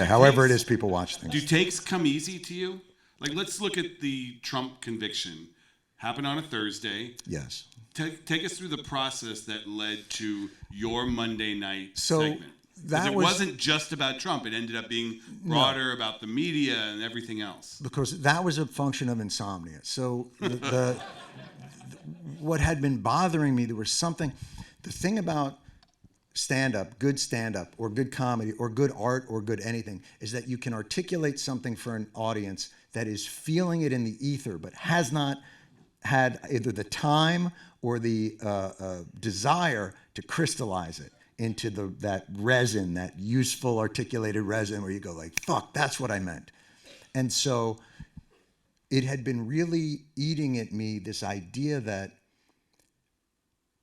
however it is people watch things. Do takes come easy to you? Like, let's look at the Trump conviction. Happened on a Thursday. Yes. Take us through the process that led to your Monday night So segment. that It wasn't just about Trump. It ended up being broader about the media and everything else. Because that was a function of insomnia. So what had been bothering me, there was something, the thing about stand-up, or good comedy, or good art, or good anything, is that you can articulate something for an audience that is feeling it in the ether, but has not had either the time or the desire to crystallize it into that resin, that useful articulated resin where you go like, fuck, that's what I meant. And so it had been really eating at me, this idea that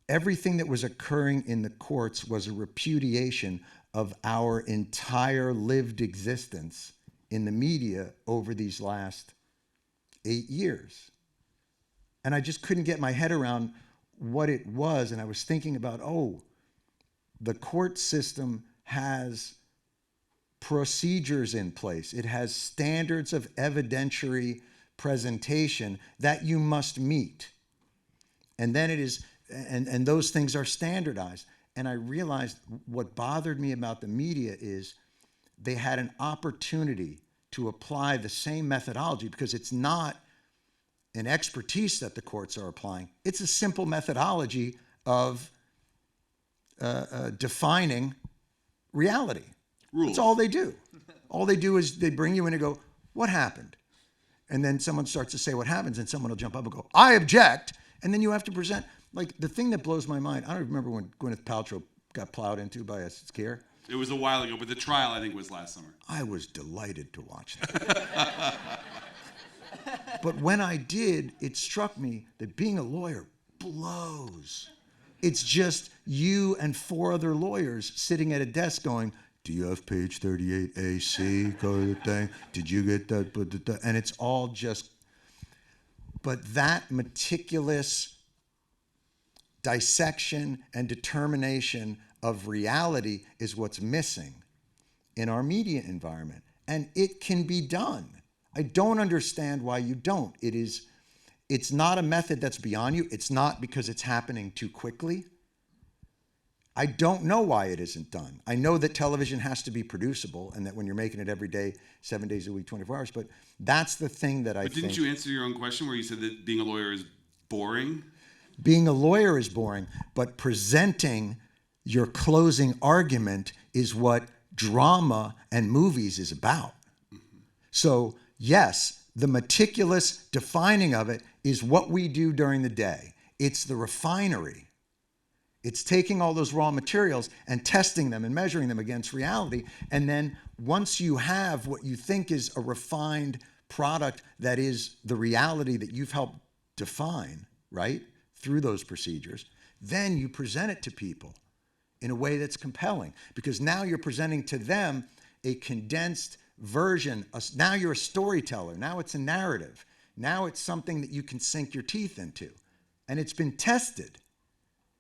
everything that was occurring in the courts was a repudiation of our entire lived existence in the media over these last 8 years. And I just couldn't get my head around what it was. And I was thinking about, the court system has procedures in place. It has standards of evidentiary presentation that you must meet. And then it is, and those things are standardized. And I realized what bothered me about the media is they had an opportunity to apply the same methodology, because it's not an expertise that the courts are applying. It's a simple methodology of defining reality. Rules. That's all they do. All they do is they bring you in and go, what happened? And then someone starts to say what happens, and someone will jump up and go, I object. And then you have to present, like, the thing that blows my mind, I don't remember when Gwyneth Paltrow got plowed into by a skier. It was a while ago, but the trial, I think, was last summer. I was delighted to watch that. But when I did, it struck me that being a lawyer blows. It's just you and 4 other lawyers sitting at a desk going, do you have page 38AC, go to the thing? Did you get that? And it's all just, but that meticulous dissection and determination of reality is what's missing in our media environment. And it can be done. I don't understand why you don't. It's not a method that's beyond you. It's not because it's happening too quickly. I don't know why it isn't done. I know that television has to be producible and that when you're making it every day, 7 days a week, 24 hours, but that's the thing that I think. But didn't you answer your own question where you said that being a lawyer is boring? Being a lawyer is boring, but presenting your closing argument is what drama and movies is about. Mm-hmm. So yes, the meticulous defining of it is what we do during the day. It's the refinery. It's taking all those raw materials and testing them and measuring them against reality. And then once you have what you think is a refined product that is the reality that you've helped define, right, through those procedures, then you present it to people in a way that's compelling. Because now you're presenting to them a condensed version. Now you're a storyteller. Now it's a narrative. Now it's something that you can sink your teeth into. And it's been tested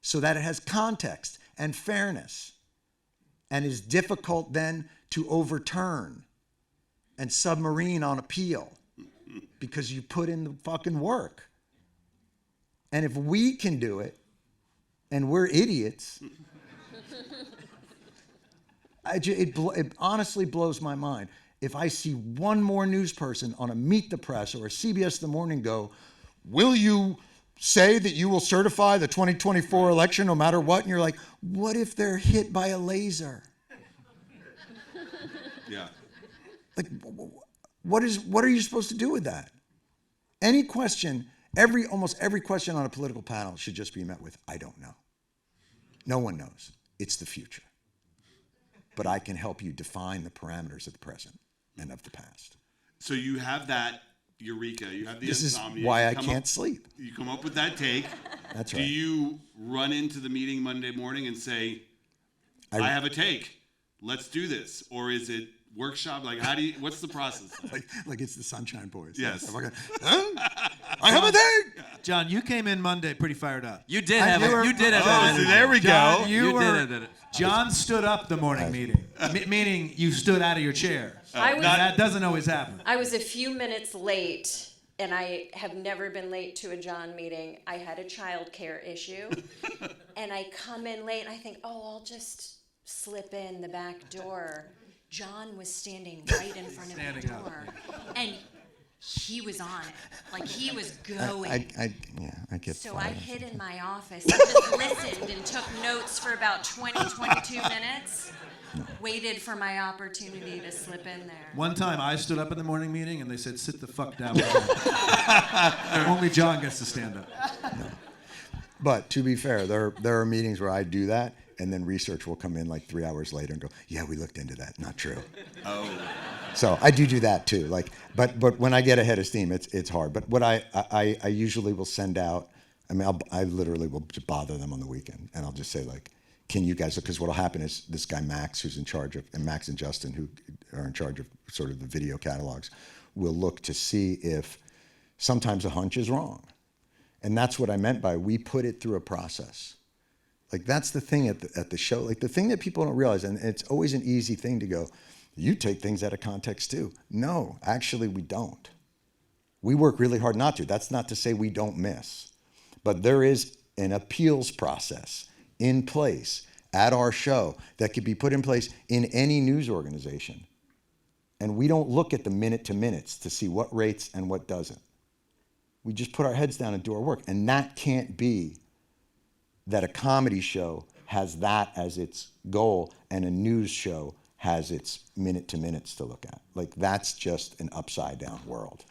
so that it has context and fairness and is difficult then to overturn and submarine on appeal because you put in the fucking work. And if we can do it, and we're idiots, it honestly blows my mind. If I see one more news person on a Meet the Press or a CBS The Morning go, will you say that you will certify the 2024 election no matter what? And you're like, what if they're hit by a laser? Yeah. Like, what are you supposed to do with that? Any question, almost every question on a political panel should just be met with, I don't know. No one knows. It's the future. But I can help you define the parameters of the present and of the past. So you have that eureka, you have the This insomnia. is why I can't sleep. You come up with that take. That's Do right. you run into the meeting Monday morning and say, I have a take, let's do this? Or is it workshop? Like, what's the process? like it's the Sunshine Boys. Yes. I have a thing. John, you came in Monday pretty fired up. You did have it. You did have Oh, it. there we John, go. you did it. John stood up the morning meeting, meaning you stood out of your chair. That doesn't always happen. I was a few minutes late, and I have never been late to a John meeting. I had a childcare issue, and I come in late, and I think, I'll just slip in the back door. John was standing right in front of the door, and he was on it. Like, he was going. I get So fired. I hid in my office. I just listened and took notes for about 22 minutes. Waited for my opportunity to slip in there. One time I stood up in the morning meeting and they said, sit the fuck down. Only John gets to stand up. But to be fair, there are meetings where I do that, and then research will come in like 3 hours later and go, yeah, we looked into that. Not true. Oh. So I do that too. Like, but when I get ahead of steam, it's hard. But what I usually will send out, I literally will just bother them on the weekend, and I'll just say, like, can you guys, because what'll happen is this guy Max, who's in charge of, and Max and Justin, who are in charge of sort of the video catalogs, will look to see if sometimes a hunch is wrong. And that's what I meant by we put it through a process. Like, that's the thing at the show. Like, the thing that people don't realize, and it's always an easy thing to go, you take things out of context too. No, actually we don't. We work really hard not to. That's not to say we don't miss. But there is an appeals process in place at our show that could be put in place in any news organization. And we don't look at the minute to minutes to see what rates and what doesn't. We just put our heads down and do our work. And that can't be that a comedy show has that as its goal and a news show has its minute to minutes to look at. Like, that's just an upside down world.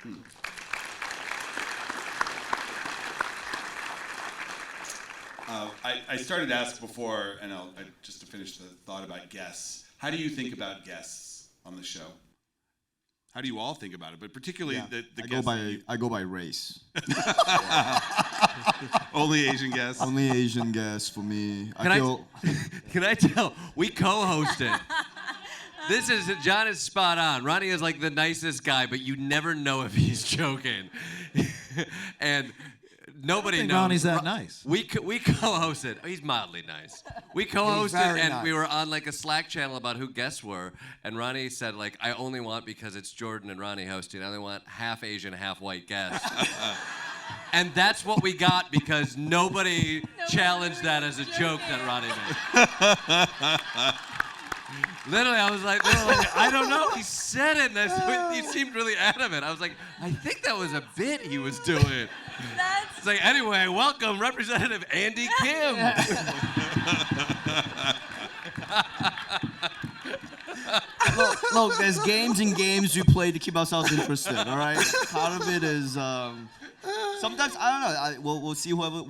I started to ask before, and just to finish the thought about guests. How do you think about guests on the show? How do you all think about it? But particularly the guests. I go by race. Only Asian guests. Only Asian guests for me. Can I tell? We co-hosted. John is spot on. Ronny is like the nicest guy, but you never know if he's joking. And nobody knows. Ronnie's that nice. We co-hosted. Oh, he's mildly nice. We co-hosted, and we were on like a Slack channel about who guests were. And Ronny said, like, I only want, because it's Jordan and Ronny hosting, I only want half Asian, half white guests. And that's what we got because nobody challenged that as a joke that Ronny made. Literally, I was like, I don't know. He said it, and he seemed really adamant. I was like, I think that was a bit he was doing. It's like, anyway, welcome, Representative Andy Kim. Look, there's games and games we play to keep ourselves interested, all right? Part of it is, sometimes, I don't know, we'll see whoever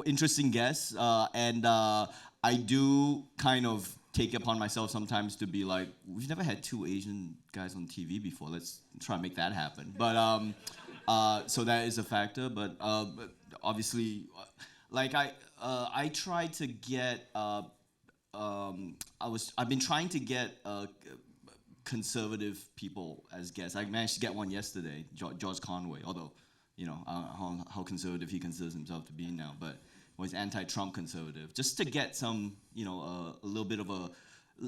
interesting guests, and I do kind of take it upon myself sometimes to be like, we've never had two Asian guys on TV before. Let's try and make that happen. But so that is a factor. But obviously, like I tried to get. I've been trying to get conservative people as guests. I managed to get one yesterday, George Conway. Although, you know, how conservative he considers himself to be now, but. Was anti-Trump conservative, just to get some, you know, a little bit of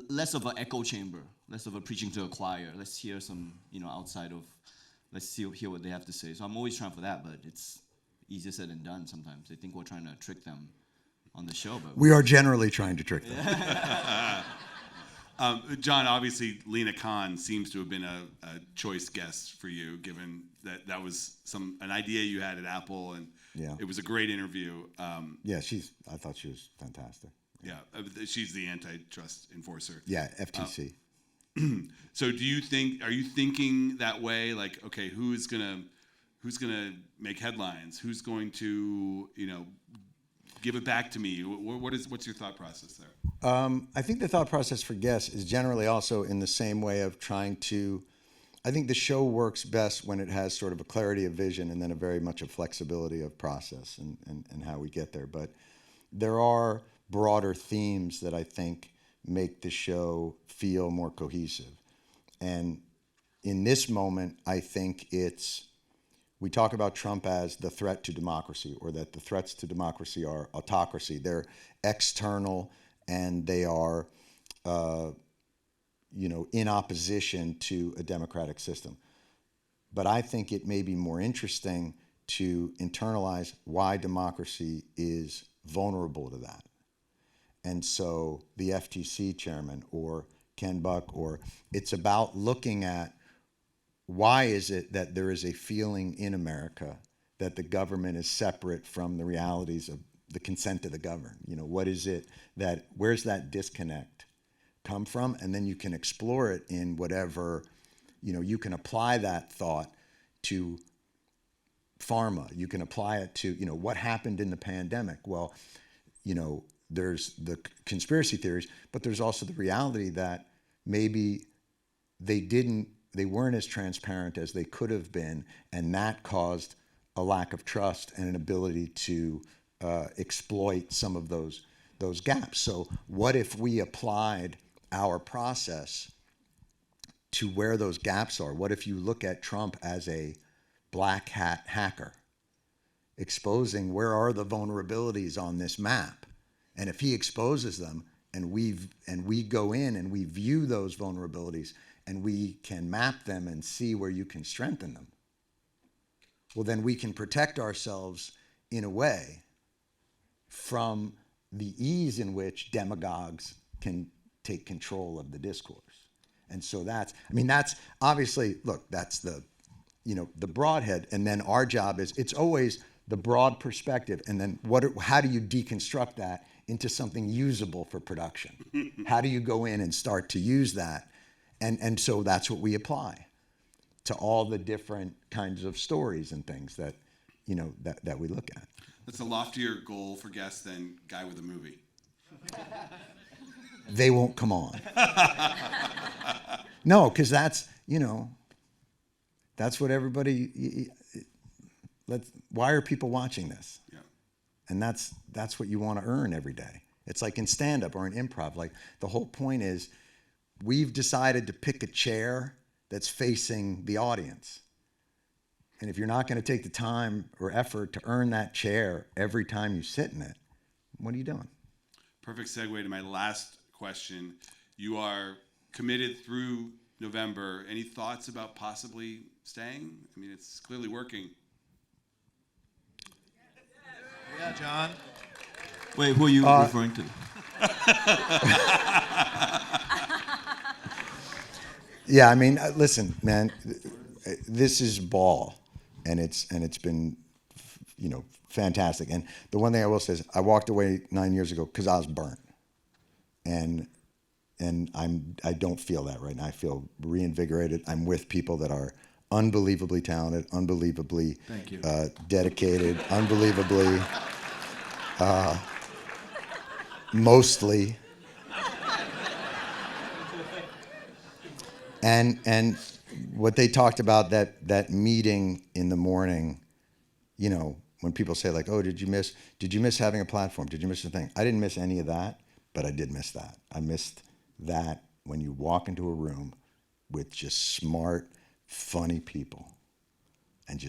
less of an echo chamber, less of a preaching to a choir. Let's hear some, you know, outside of, hear what they have to say. So I'm always trying for that, but it's easier said than done sometimes. They think we're trying to trick them on the show, but we are generally trying to trick them. John, obviously, Lena Khan seems to have been a choice guest for you, given that was an idea you had at Apple, and it was a great interview. Yeah, I thought she was fantastic. Yeah, she's the antitrust enforcer. Yeah, FTC. So do you think? Are you thinking that way? Like, okay, who's gonna make headlines? Who's going to, give it back to me? What's your thought process there? I think the thought process for guests is generally also in the same way of trying to. I think the show works best when it has sort of a clarity of vision and then a very much a flexibility of process and how we get there. But there are broader themes that I think make the show feel more cohesive. And in this moment, I think we talk about Trump as the threat to democracy, or that the threats to democracy are autocracy. They're external and they are, in opposition to a democratic system. But I think it may be more interesting to internalize why democracy is vulnerable to that. And so the FTC chairman or Ken Buck, it's about looking at why is it that there is a feeling in America that the government is separate from the realities of the consent of the governed? What is it where's that disconnect come from? And then you can explore it in whatever, you can apply that thought to pharma. You can apply it to, what happened in the pandemic? Well, there's the conspiracy theories, but there's also the reality that maybe they weren't as transparent as they could have been, and that caused a lack of trust and an ability to exploit some of those gaps. So what if we applied our process to where those gaps are? What if you look at Trump as a black hat hacker, exposing where are the vulnerabilities on this map? And if he exposes them and we go in and we view those vulnerabilities and we can map them and see where you can strengthen them, well, then we can protect ourselves in a way from the ease in which demagogues can take control of the discourse. And so that's obviously, look, that's the broadhead. And then our job is, it's always the broad perspective. And then how do you deconstruct that into something usable for production? How do you go in and start to use that? And so that's what we apply to all the different kinds of stories and things that we look at. That's a loftier goal for guests than Guy with a Movie. They won't come on. No, because that's what everybody. Why are people watching this? Yeah. And that's what you want to earn every day. It's like in stand-up or in improv. Like, the whole point is, we've decided to pick a chair that's facing the audience. And if you're not going to take the time or effort to earn that chair every time you sit in it, what are you doing? Perfect segue to my last question. You are committed through November. Any thoughts about possibly staying? I mean, it's clearly working. Yeah, John. Wait, who are you referring to? Yeah, listen, man, this is ball, and it's been, fantastic. And the one thing I will say is, I walked away 9 years ago because I was burnt, and I don't feel that right now. I feel reinvigorated. I'm with people that are unbelievably talented, unbelievably dedicated, unbelievably mostly. And what they talked about, that meeting in the morning, when people say like, oh, did you miss having a platform? Did you miss the thing? I didn't miss any of that, but I did miss that. I missed that when you walk into a room with just smart, funny people and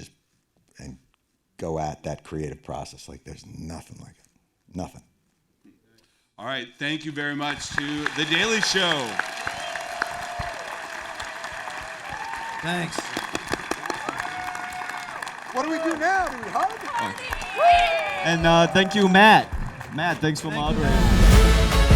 go at that creative process. Like, there's nothing like it. Nothing. All right. Thank you very much to The Daily Show. Thanks. What do we do now? Do we hug? And thank you, Matt. Matt, thanks for moderating.